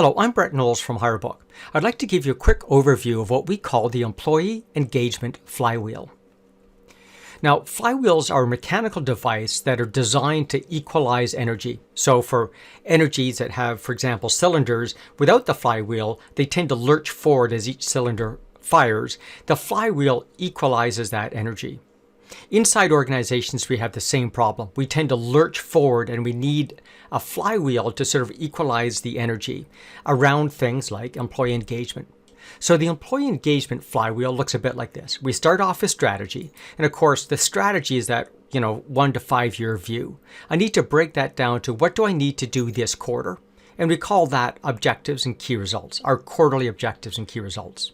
Hello, I'm Brett Knowles from HireBook. I'd like to give you a quick overview of what we call the Employee Engagement Flywheel. Now, flywheels are a mechanical device that are designed to equalize energy. So for energies that have, for example, cylinders, without the flywheel, they tend to lurch forward as each cylinder fires. The flywheel equalizes that energy. Inside organizations, we have the same problem. We tend to lurch forward and we need a flywheel to sort of equalize the energy around things like employee engagement. So the employee engagement flywheel looks a bit like this. We start off with strategy. And of course, the strategy is that, 1 to 5 year view. I need to break that down to what do I need to do this quarter? And we call that objectives and key results, our quarterly objectives and key results.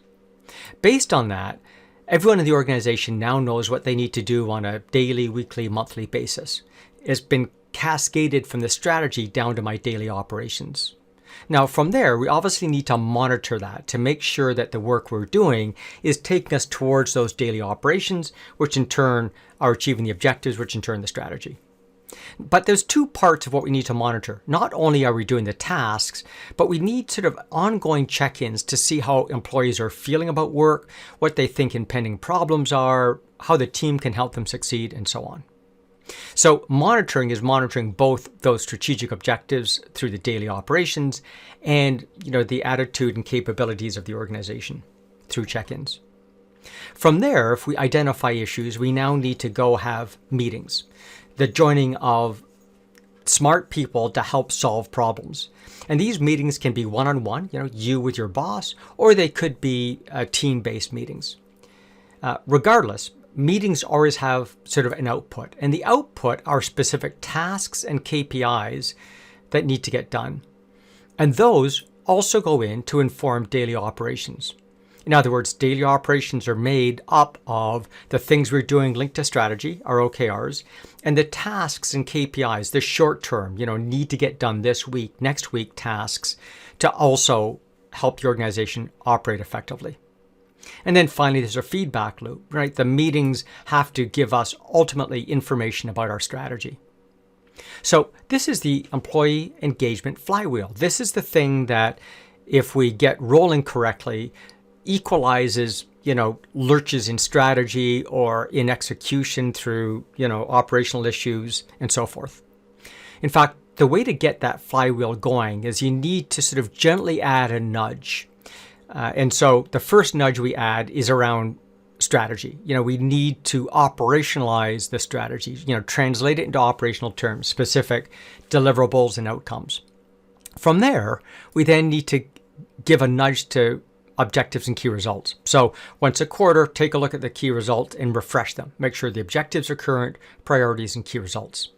Based on that, everyone in the organization now knows what they need to do on a daily, weekly, monthly basis. It's been cascaded from the strategy down to my daily operations. Now, from there, we obviously need to monitor that to make sure that the work we're doing is taking us towards those daily operations, which in turn are achieving the objectives, which in turn the strategy. But there's two parts of what we need to monitor. Not only are we doing the tasks, but we need sort of ongoing check-ins to see how employees are feeling about work, what they think impending problems are, how the team can help them succeed, and so on. So monitoring is monitoring both those strategic objectives through the daily operations and the attitude and capabilities of the organization through check-ins. From there, if we identify issues, we now need to go have meetings. The joining of smart people to help solve problems. And these meetings can be one-on-one, you with your boss, or they could be team-based meetings. Regardless, meetings always have sort of an output, and the output are specific tasks and KPIs that need to get done. And those also go in to inform daily operations. In other words, daily operations are made up of the things we're doing linked to strategy, our OKRs, and the tasks and KPIs, the short term, need to get done this week, next week tasks to also help the organization operate effectively. And then finally, there's a feedback loop, right? The meetings have to give us ultimately information about our strategy. So this is the employee engagement flywheel. This is the thing that if we get rolling correctly, equalizes, lurches in strategy or in execution through, operational issues and so forth. In fact, the way to get that flywheel going is you need to sort of gently add a nudge. And so the first nudge we add is around strategy. We need to operationalize the strategy, translate it into operational terms, specific deliverables and outcomes. From there, we then need to give a nudge to objectives and key results. So once a quarter, take a look at the key results and refresh them. Make sure the objectives are current, priorities, and key results.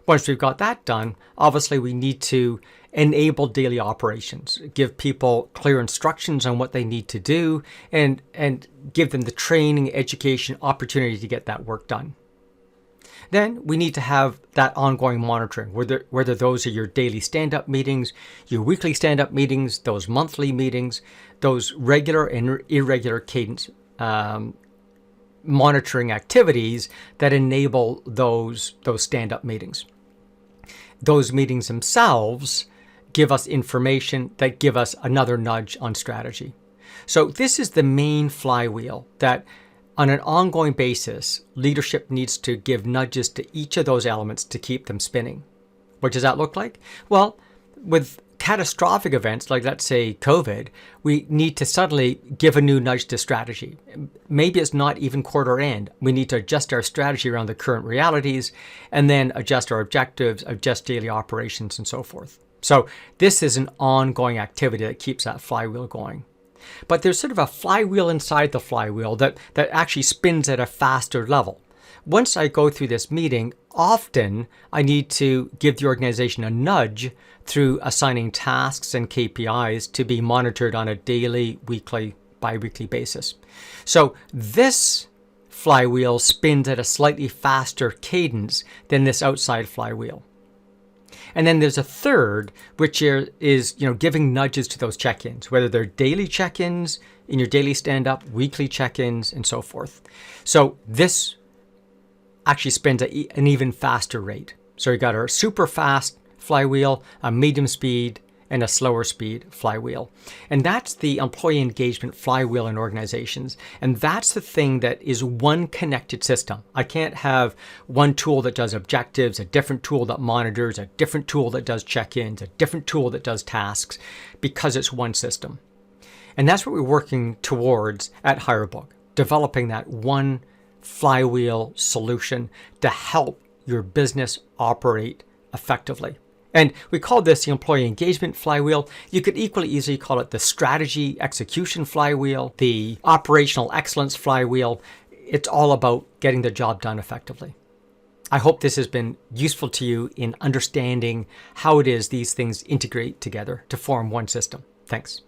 Once we've got that done, obviously we need to enable daily operations, give people clear instructions on what they need to do, and give them the training, education, opportunity to get that work done. Then we need to have that ongoing monitoring, whether those are your daily stand-up meetings, your weekly stand-up meetings, those monthly meetings, those regular and irregular cadence monitoring activities that enable those stand-up meetings. Those meetings themselves give us information that give us another nudge on strategy. So this is the main flywheel that on an ongoing basis, leadership needs to give nudges to each of those elements to keep them spinning. What does that look like? Well, with catastrophic events like, let's say, COVID, we need to suddenly give a new nudge to strategy. Maybe it's not even quarter end. We need to adjust our strategy around the current realities and then adjust our objectives, adjust daily operations, and so forth. So this is an ongoing activity that keeps that flywheel going. But there's sort of a flywheel inside the flywheel that actually spins at a faster level. Once I go through this meeting, often I need to give the organization a nudge through assigning tasks and KPIs to be monitored on a daily, weekly, bi-weekly basis. So this flywheel spins at a slightly faster cadence than this outside flywheel. And then there's a third, which is giving nudges to those check-ins, whether they're daily check-ins in your daily stand-up, weekly check-ins, and so forth. So this actually spins at an even faster rate. So you got our super fast flywheel, a medium speed, and a slower speed flywheel. And that's the employee engagement flywheel in organizations. And that's the thing that is one connected system. I can't have one tool that does objectives, a different tool that monitors, a different tool that does check-ins, a different tool that does tasks, because it's one system. And that's what we're working towards at HireBook, developing that one flywheel solution to help your business operate effectively. And we call this the employee engagement flywheel. You could equally easily call it the strategy execution flywheel, the operational excellence flywheel. It's all about getting the job done effectively. I hope this has been useful to you in understanding how it is these things integrate together to form one system. Thanks.